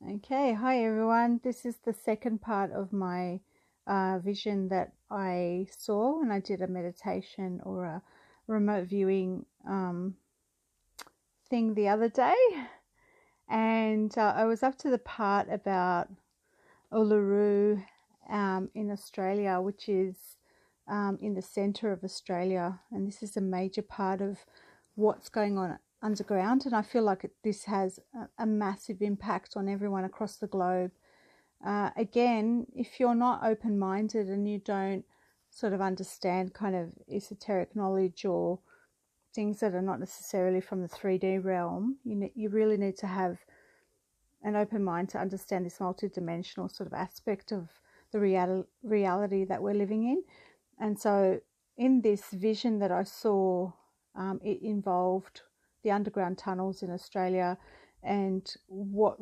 Okay, hi everyone. This is the second part of my vision that I saw when I did a meditation or a remote viewing thing the other day. And I was up to the part about Uluru in Australia, which is in the center of Australia. And this is a major part of what's going on underground, and I feel like this has a massive impact on everyone across the globe. Again, if you're not open-minded and you don't sort of understand kind of esoteric knowledge or things that are not necessarily from the 3D realm, you really need to have an open mind to understand this multidimensional sort of aspect of the reality that we're living in. And so in this vision that I saw, it involved the underground tunnels in Australia and what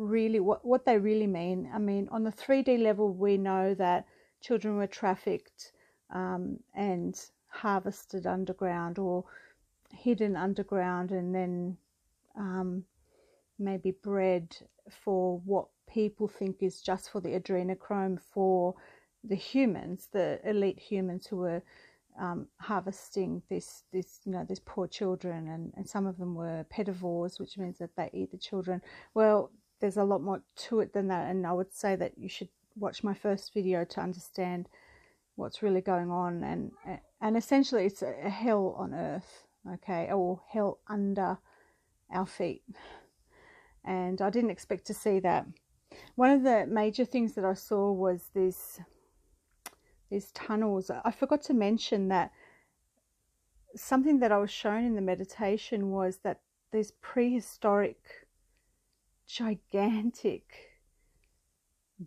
they really mean. I mean, on the 3D level, we know that children were trafficked and harvested underground or hidden underground, and then maybe bred for what people think is just for the adrenochrome for the humans, the elite humans who were harvesting these poor children, and some of them were pedivores, which means that they eat the children. Well, there's a lot more to it than that, and I would say that you should watch my first video to understand what's really going on. And essentially it's a hell on earth, okay, or hell under our feet, and I didn't expect to see that. One of the major things that I saw was these tunnels. I forgot to mention that something that I was shown in the meditation was that these prehistoric gigantic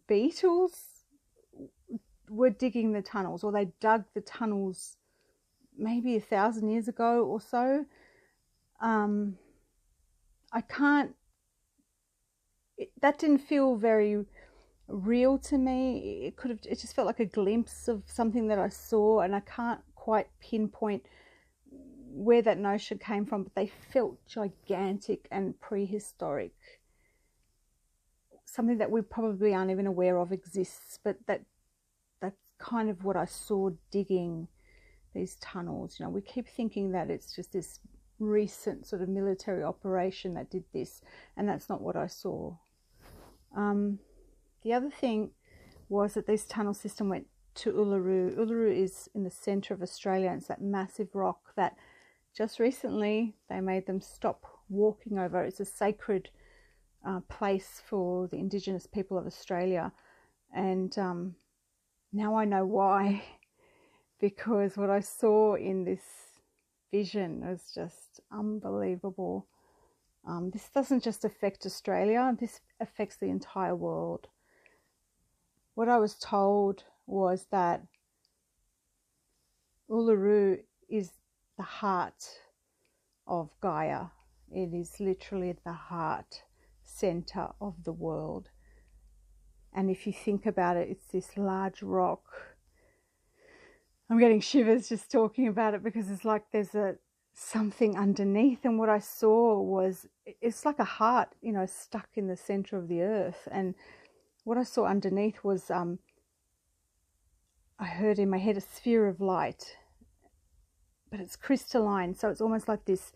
beetles were digging the tunnels, or they dug the tunnels maybe 1,000 years ago or so. That didn't feel very real to me. It just felt like a glimpse of something that I saw, and I can't quite pinpoint where that notion came from, but they felt gigantic and prehistoric, something that we probably aren't even aware of exists, but that's kind of what I saw digging these tunnels. We keep thinking that it's just this recent sort of military operation that did this, and that's not what I saw. The other thing was that this tunnel system went to Uluru. Uluru is in the center of Australia, and it's that massive rock that just recently they made them stop walking over. It's a sacred place for the Indigenous people of Australia, and now I know why, because what I saw in this vision was just unbelievable. This doesn't just affect Australia, this affects the entire world. What I was told was that Uluru is the heart of Gaia. It is literally the heart center of the world. And if you think about it, it's this large rock. I'm getting shivers just talking about it, because it's like there's something underneath. And what I saw was, it's like a heart, stuck in the center of the earth. And what I saw underneath was, I heard in my head, a sphere of light, but it's crystalline. So it's almost like this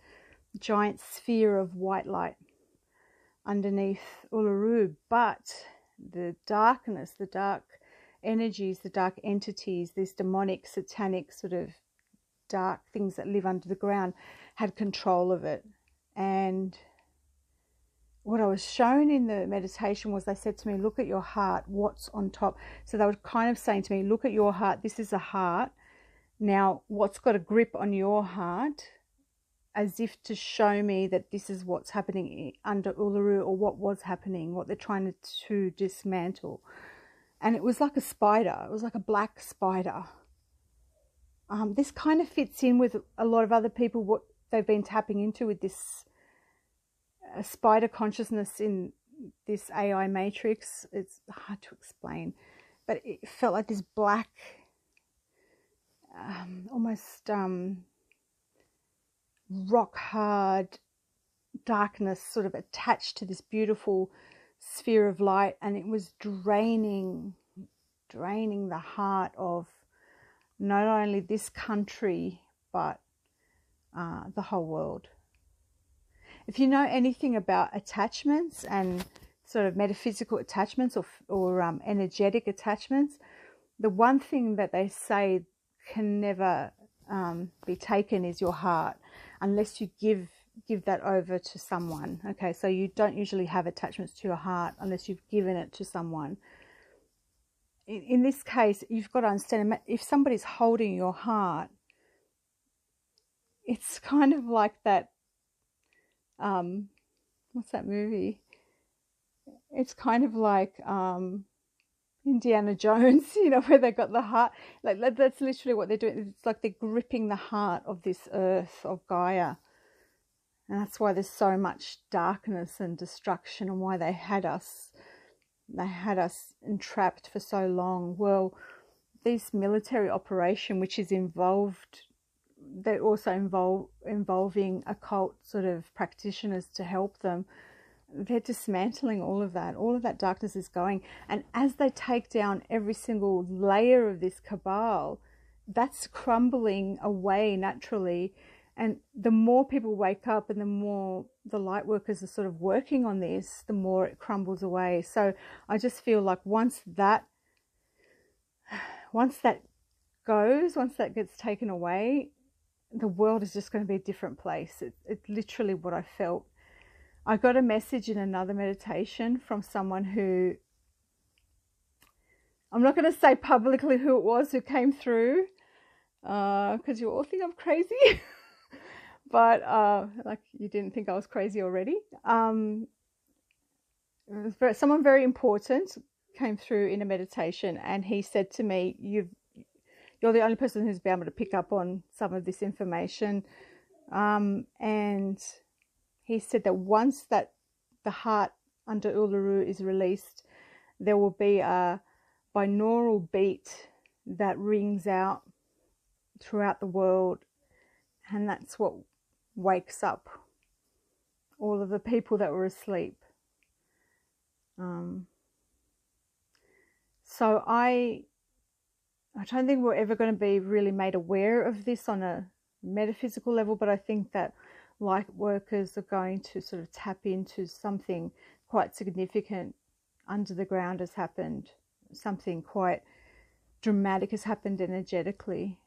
giant sphere of white light underneath Uluru. But the darkness, the dark energies, the dark entities, these demonic, satanic sort of dark things that live under the ground, had control of it. And what I was shown in the meditation was, they said to me, look at your heart, what's on top. So they were kind of saying to me, look at your heart, this is a heart. Now, what's got a grip on your heart, as if to show me that this is what's happening under Uluru, or what was happening, what they're trying to dismantle. And it was like a spider. It was like a black spider. This kind of fits in with a lot of other people, what they've been tapping into with this spider consciousness in this AI matrix. It's hard to explain, but it felt like this black, almost rock hard darkness sort of attached to this beautiful sphere of light, and it was draining the heart of not only this country but the whole world. If you know anything about attachments and sort of metaphysical attachments or energetic attachments, the one thing that they say can never be taken is your heart, unless you give that over to someone. Okay, so you don't usually have attachments to your heart unless you've given it to someone. In this case, you've got to understand, if somebody's holding your heart, it's kind of like that, what's that movie? It's kind of like Indiana Jones, you know, where they got the heart. Like, that's literally what they're doing. It's like they're gripping the heart of this earth, of Gaia. And that's why there's so much darkness and destruction, and why they had us entrapped for so long. Well, this military operation, which is involved, they're also involving occult sort of practitioners to help them. They're dismantling all of that. All of that darkness is going. And as they take down every single layer of this cabal, that's crumbling away naturally. And the more people wake up and the more the light workers are sort of working on this, the more it crumbles away. So I just feel like once that goes, once that gets taken away, the world is just going to be a different place. It's literally what I felt. I got a message in another meditation from someone who, I'm not going to say publicly who it was who came through, because you all think I'm crazy. But like, you didn't think I was crazy already. Someone very important came through in a meditation, and he said to me, you're the only person who's been able to pick up on some of this information. And he said that once that the heart under Uluru is released, there will be a binaural beat that rings out throughout the world, and that's what wakes up all of the people that were asleep. So I don't think we're ever going to be really made aware of this on a metaphysical level, but I think that light workers are going to sort of tap into something quite significant under the ground has happened. Something quite dramatic has happened energetically.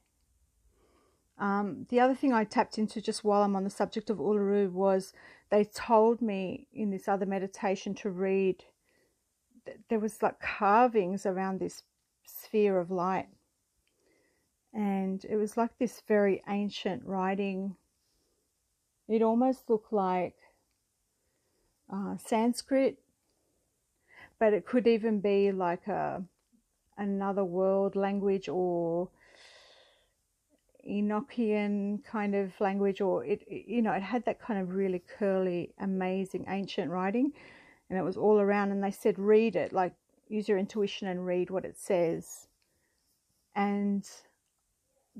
The other thing I tapped into just while I'm on the subject of Uluru was they told me in this other meditation to read, there was like carvings around this sphere of light. And it was like this very ancient writing. It almost looked like Sanskrit, but it could even be like another world language, or Enochian kind of language, or it had that kind of really curly, amazing ancient writing, and it was all around. And they said, read it, like use your intuition and read what it says. And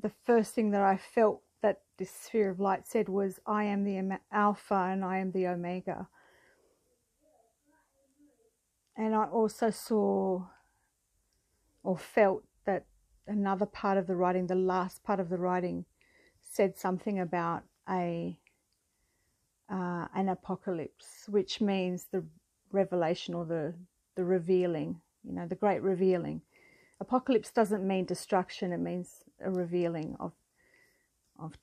the first thing that I felt that this sphere of light said was, I am the Alpha and I am the Omega. And I also saw or felt that another part of the writing, the last part of the writing, said something about an apocalypse, which means the revelation or the revealing, the great revealing. Apocalypse doesn't mean destruction, it means a revealing of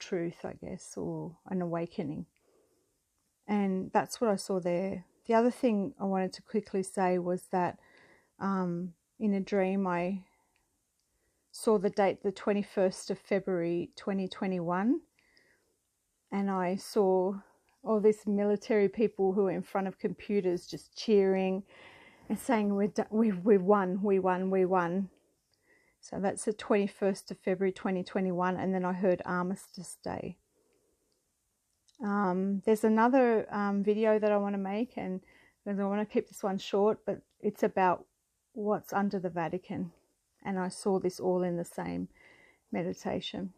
truth, I guess, or an awakening. And that's what I saw there. The other thing I wanted to quickly say was that in a dream I saw the date, the 21st of February 2021, and I saw all these military people who were in front of computers just cheering and saying, we won. So that's the 21st of February 2021, and then I heard Armistice Day. There's another video that I want to make, and I want to keep this one short, but it's about what's under the Vatican. And I saw this all in the same meditation.